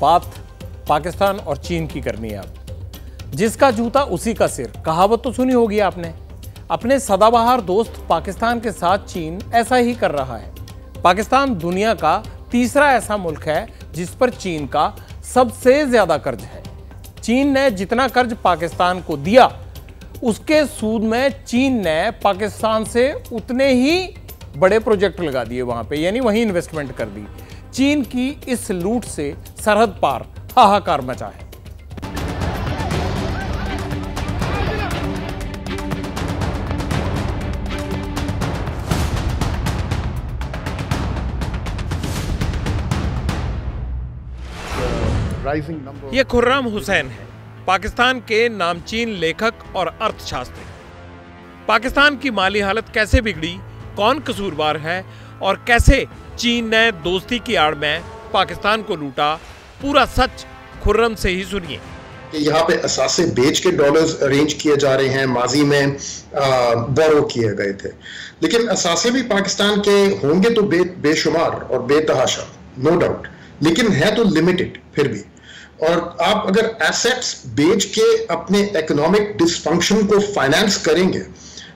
बात पाकिस्तान और चीन की करनी है अब। जिसका जूता उसी का सिर, कहावत तो सुनी होगी आपने। अपने सदाबहार दोस्त पाकिस्तान के साथ चीन ऐसा ही कर रहा है। पाकिस्तान दुनिया का तीसरा ऐसा मुल्क है जिस पर चीन का सबसे ज्यादा कर्ज है। चीन ने जितना कर्ज पाकिस्तान को दिया, उसके सूद में चीन ने पाकिस्तान से उतने ही बड़े प्रोजेक्ट लगा दिए वहां पे, यानी वहीं इन्वेस्टमेंट कर दी। चीन की इस लूट से सरहद पार हाहाकार मचा है। ये खुर्रम हुसैन है, पाकिस्तान के नामचीन लेखक और अर्थशास्त्री। पाकिस्तान की माली हालत कैसे बिगड़ी, कौन कसूरवार है और कैसे चीन ने दोस्ती की आड़ में पाकिस्तान को लूटा, पूरा सच खुर्रम से ही सुनिए। यहाँ पे असासे बेच के डॉलर्स अरेंज किए जा रहे हैं, माजी में बोरो किए गए थे, लेकिन असासे भी पाकिस्तान के होंगे तो बेशुमार और बेतहाशा, नो डाउट, लेकिन है तो लिमिटेड फिर भी। और आप अगर एसेट्स बेच के अपने इकोनॉमिक डिसफंक्शन को फाइनेंस करेंगे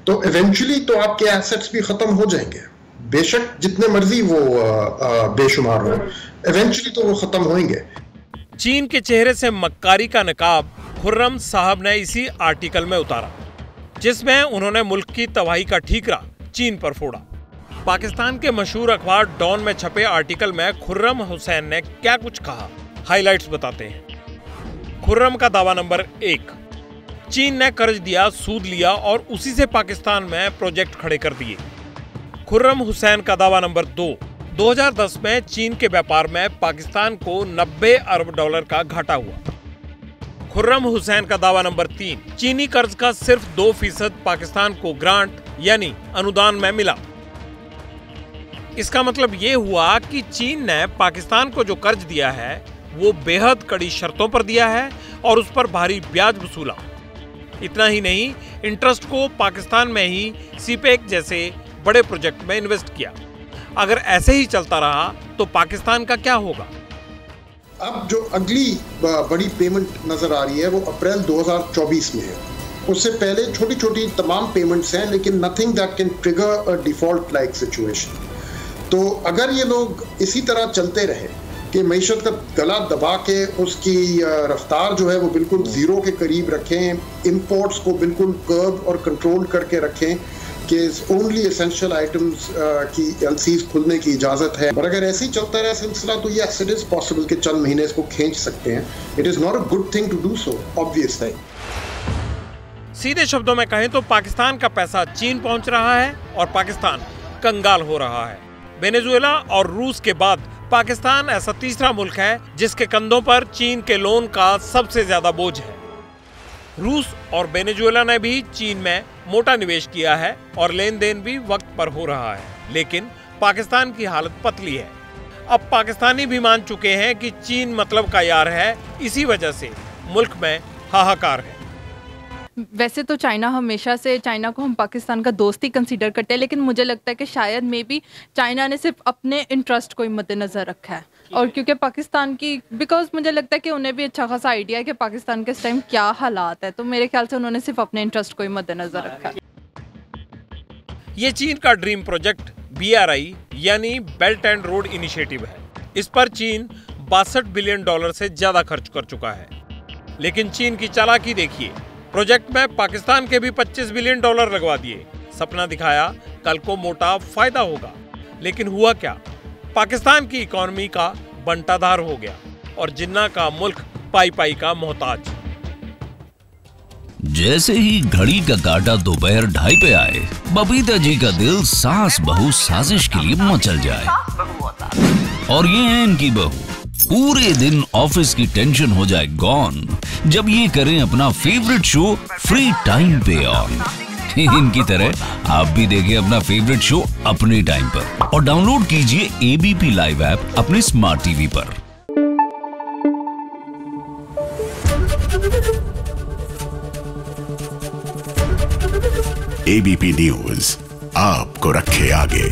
तो इवेंचुअली तो आपके एसेट्स भी खत्म हो जाएंगे, बेशक जितने मर्जी वो बेशुमार हो, इवेंचुअली तो वो खत्म होंगे। चीन के चेहरे से मक्कारी का नकाब खुर्रम साहब ने इसी आर्टिकल में उतारा, जिसमें उन्होंने मुल्क की तबाही का ठीकरा चीन पर फोड़ा। पाकिस्तान के मशहूर अखबार डॉन में छपे आर्टिकल में खुर्रम हुसैन ने क्या कुछ कहा, हाइलाइट्स बताते हैं। खुर्रम का दावा नंबर 1, चीन ने कर्ज दिया, सूद लिया और उसी से पाकिस्तान में प्रोजेक्ट खड़े कर दिए। खुर्रम हुसैन का दावा नंबर 2, 2010 में चीन के व्यापार में पाकिस्तान को 90 अरब डॉलर का घाटा हुआ। खुर्रम हुसैन का दावा नंबर 3, चीनी कर्ज का सिर्फ 2% पाकिस्तान को ग्रांट यानी अनुदान में मिला। इसका मतलब ये हुआ कि चीन ने पाकिस्तान को जो कर्ज दिया है वो बेहद कड़ी शर्तों पर दिया है और उस पर भारी ब्याज वसूला। इतना ही नहीं, इंटरेस्ट को पाकिस्तान में ही सीपेक जैसे बड़े प्रोजेक्ट में इन्वेस्ट किया। अगर ऐसे ही चलता रहा तो पाकिस्तान का क्या होगा? अब जो अगली बड़ी पेमेंट नजर आ रही है वो अप्रैल 2024 में है। उससे पहले छोटी छोटी तमाम पेमेंट्स हैं, लेकिन nothing that can trigger a default like situation. तो अगर ये लोग इसी तरह चलते रहे कि मईशत का गला दबा के उसकी रफ्तार जो है वो बिल्कुल जीरो के करीब रखें, इंपोर्ट्स को बिल्कुल कर्ब और कंट्रोल करके रखें कि ओनली एसेंशियल आइटम्स की एलसीज खुलने की इजाज़त है, और अगर ऐसे ही चलता रहा सिलसिला तो यस इट इज़ पॉसिबल कि चंद महीने इसको खींच सकते हैं। It is not a good thing to do so, obvious है। सीधे शब्दों में कहें तो पाकिस्तान का पैसा चीन पहुंच रहा है और पाकिस्तान कंगाल हो रहा है। वेनेजुएला और रूस के बाद पाकिस्तान ऐसा तीसरा मुल्क है जिसके कंधों पर चीन के लोन का सबसे ज्यादा बोझ है। रूस और वेनेजुएला ने भी चीन में मोटा निवेश किया है और लेन देन भी वक्त पर हो रहा है, लेकिन पाकिस्तान की हालत पतली है। अब पाकिस्तानी भी मान चुके हैं कि चीन मतलब का यार है, इसी वजह से मुल्क में हाहाकार है। वैसे तो चाइना को हम पाकिस्तान का दोस्त ही कंसीडर करते हैं, लेकिन मुझे लगता है कि शायद मे बी चाइना ने सिर्फ अपने इंटरेस्ट को ही मद्देनजर रखा है। और क्योंकि पाकिस्तान की बिकॉज मुझे लगता है कि उन्हें भी अच्छा खासा आइडिया है कि पाकिस्तान के इस टाइम क्या हालात है, तो मेरे ख्याल से उन्होंने सिर्फ अपने इंटरेस्ट को ही मद्देनजर रखा है। ये चीन का ड्रीम प्रोजेक्ट BRI यानी बेल्ट एंड रोड इनिशिएटिव है। इस पर चीन $62 बिलियन से ज्यादा खर्च कर चुका है। लेकिन चीन की चालाकी देखिए, प्रोजेक्ट में पाकिस्तान के भी $25 बिलियन लगवा दिए। सपना दिखाया कल को मोटा फायदा होगा, लेकिन हुआ क्या? पाकिस्तान की इकोनॉमी का बंटाधार हो गया और जिन्ना का मुल्क पाई पाई का मोहताज। जैसे ही घड़ी का काटा दोपहर 2:30 पे आए, बबीता जी का दिल सास बहू साजिश के लिए मचल जाए। और ये है इनकी बहू, पूरे दिन ऑफिस की टेंशन हो जाए गॉन जब ये करें अपना फेवरेट शो फ्री टाइम पे ऑन। इनकी तरह आप भी देखें अपना फेवरेट शो अपने टाइम पर और डाउनलोड कीजिए ABP लाइव ऐप अपने स्मार्ट टीवी पर। ABP न्यूज आपको रखे आगे।